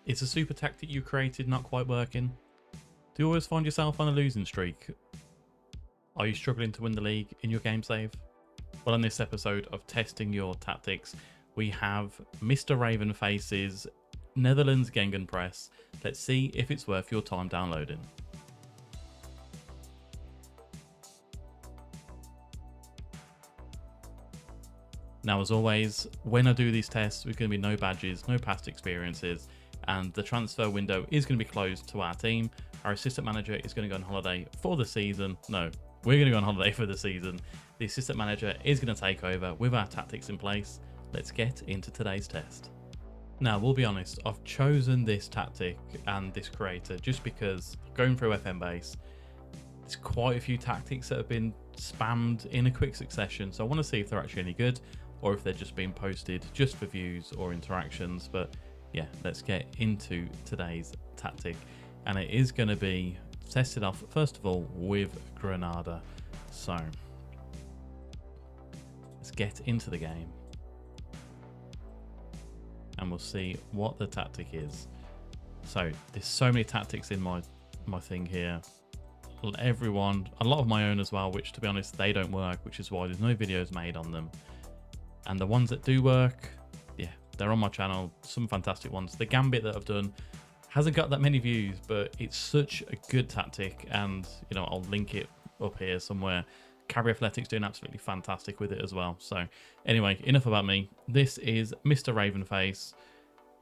Is the super tactic you created not quite working? Do you always find yourself on a losing streak? Are you struggling to win the league in your game save? Well, in this episode of Testing Your Tactics, we have Mr. Ravenface's NetherlandsGegenpress. Let's see if it's worth your time downloading. Now, as always, when I do these tests, there's going to be no badges, no past experiences, and the transfer window is going to be closed to our team. Our assistant manager is going to go on holiday for the season. No, we're going to go on holiday for the season. The assistant manager is going to take over with our tactics in place. Let's get into today's test. Now, we'll be honest, I've chosen this tactic and this creator just because going through FM base, there's quite a few tactics that have been spammed in a quick succession. So I want to see if they're actually any good, or if they're just being posted just for views or interactions. But yeah, let's get into today's tactic. And it is going to be tested off, first of all, with Granada. So let's get into the game and we'll see what the tactic is. So there's so many tactics in my thing here. Everyone, a lot of my own as well, which to be honest, they don't work, which is why there's no videos made on them. And the ones that do work, yeah, they're on my channel. Some fantastic ones. The Gambit that I've done hasn't got that many views, but it's such a good tactic. And, you know, I'll link it up here somewhere. Carry Athletics doing absolutely fantastic with it as well. So anyway, enough about me. This is Mr. Ravenface,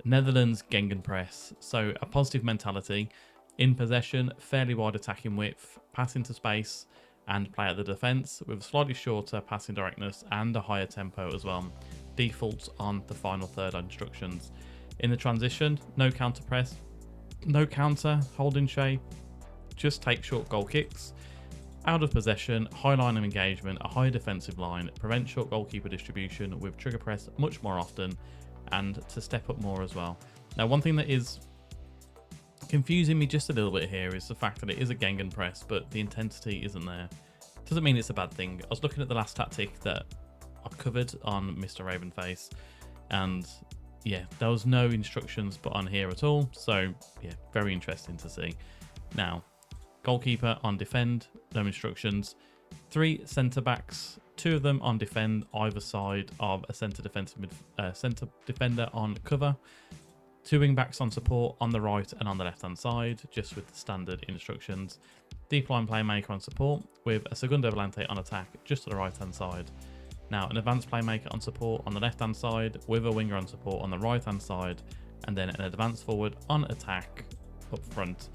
NetherlandsGegenpress. So a positive mentality. In possession, fairly wide attacking width, pass into space, and play at the defence with a slightly shorter passing directness and a higher tempo as well. Defaults on the final third instructions. In the transition, no counter press, no counter, hold in shape, just take short goal kicks. Out of possession, high line of engagement, a high defensive line, prevent short goalkeeper distribution with trigger press much more often, and to step up more as well. Now, one thing that is confusing me just a little bit here is the fact that it is a Gegenpress, but the intensity isn't there. Doesn't mean it's a bad thing. I was looking at the last tactic that I covered on Mr. Ravenface, and yeah, there was no instructions put on here at all. So yeah, very interesting to see. Now, goalkeeper on defend, no instructions. 3 centre backs, 2 of them on defend either side of a centre defender on cover. 2 wing backs on support on the right and on the left hand side, just with the standard instructions. Deep line playmaker on support with a segundo volante on attack just to the right hand side. Now, an advanced playmaker on support on the left hand side with a winger on support on the right hand side, and then an advanced forward on attack up front.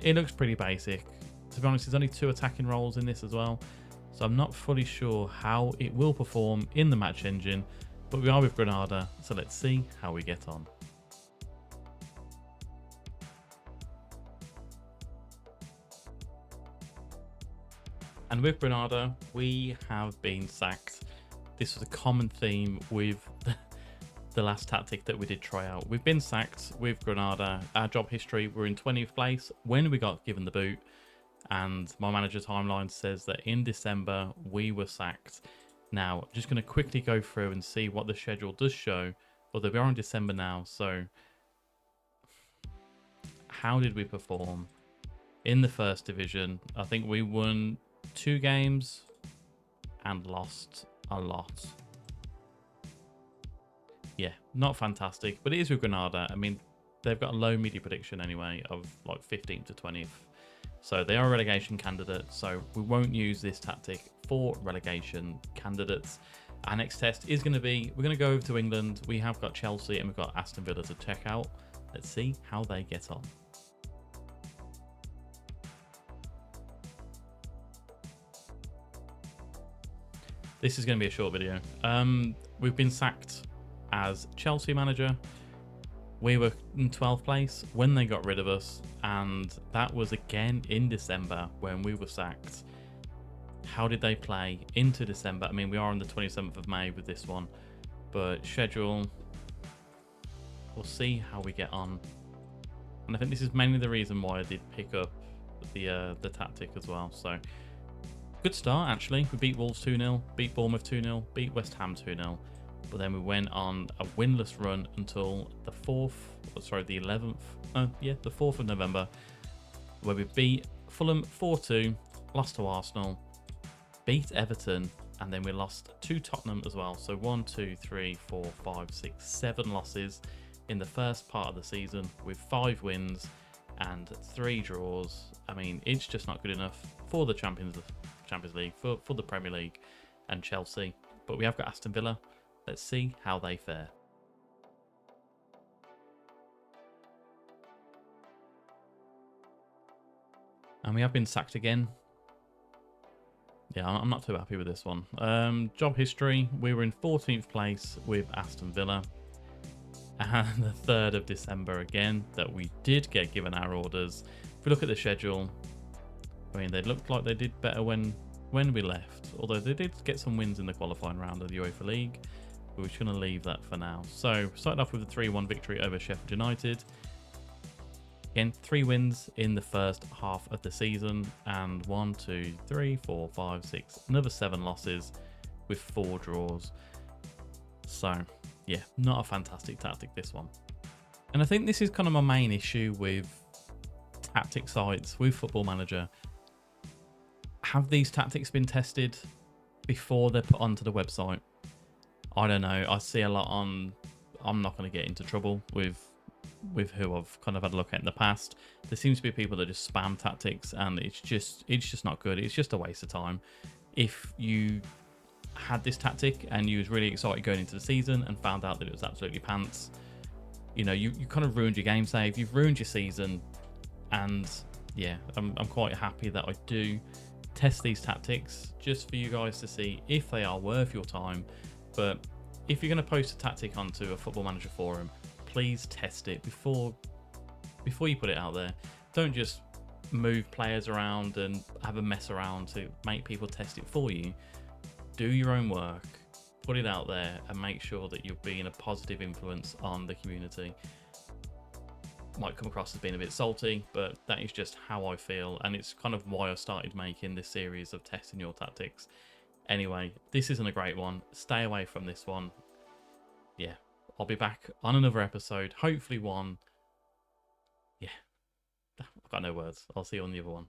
It looks pretty basic. To be honest, there's only 2 attacking roles in this as well, so I'm not fully sure how it will perform in the match engine, but we are with Granada, so let's see how we get on. And with Granada, we have been sacked. This was a common theme with the last tactic that we did try out. We've been sacked with Granada. Our job history, we're in 20th place when we got given the boot. And my manager timeline says that in December, we were sacked. Now, I'm just going to quickly go through and see what the schedule does show. Although we are in December now, so how did we perform in the first division? I think we won 2 games and lost a lot. Yeah, not fantastic, but it is with Granada. I mean, they've got a low media prediction anyway of like 15th to 20th. So they are a relegation candidate, so we won't use this tactic for relegation candidates. Our next test is going to be, we're going to go over to England. We have got Chelsea and we've got Aston Villa to check out. Let's see how they get on. This is going to be a short video. We've been sacked as Chelsea manager. We were in 12th place when they got rid of us, and that was again in December when we were sacked. How did they play into December? I mean, we are on the 27th of May with this one, but schedule, we'll see how we get on. And I think this is mainly the reason why I did pick up the tactic as well. So good start, actually. We beat Wolves 2-0, beat Bournemouth 2-0, beat West Ham 2-0. But then we went on a winless run until the 11th, the 4th of November, where we beat Fulham 4-2, lost to Arsenal, beat Everton, and then we lost to Tottenham as well. So 1, 2, 3, 4, 5, 6, 7 losses in the first part of the season, with 5 wins and 3 draws. I mean, it's just not good enough for the Champions League, for the Premier League and Chelsea. But we have got Aston Villa. Let's see how they fare. And we have been sacked again. Yeah, I'm not too happy with this one. Job history, we were in 14th place with Aston Villa. And the 3rd of December again, that we did get given our orders. If we look at the schedule, I mean, they looked like they did better when we left. Although they did get some wins in the qualifying round of the UEFA League. But we're just going to leave that for now. So, started off with a 3-1 victory over Sheffield United. Again, 3 wins in the first half of the season, and 1, 2, 3, 4, 5, 6, another 7 losses with 4 draws. So, yeah, not a fantastic tactic, this one. And I think this is kind of my main issue with tactic sites, with Football Manager. Have these tactics been tested before they're put onto the website? I don't know. I see a lot on... I'm not going to get into trouble with who I've kind of had a look at in the past. There seems to be people that just spam tactics, and it's just not good. It's just a waste of time. If you had this tactic and you was really excited going into the season and found out that it was absolutely pants, you know, you kind of ruined your game save, you've ruined your season. And yeah, I'm quite happy that I do test these tactics just for you guys to see if they are worth your time. But if you're going to post a tactic onto a Football Manager forum, please test it before you put it out there. Don't just move players around and have a mess around to make people test it for you. Do your own work, put it out there, and make sure that you're being a positive influence on the community. Might come across as being a bit salty, but that is just how I feel, and it's kind of why I started making this series of testing your tactics. Anyway, this isn't a great one. Stay away from this one. Yeah, I'll be back on another episode, hopefully one. Yeah, I've got no words. I'll see you on the other one.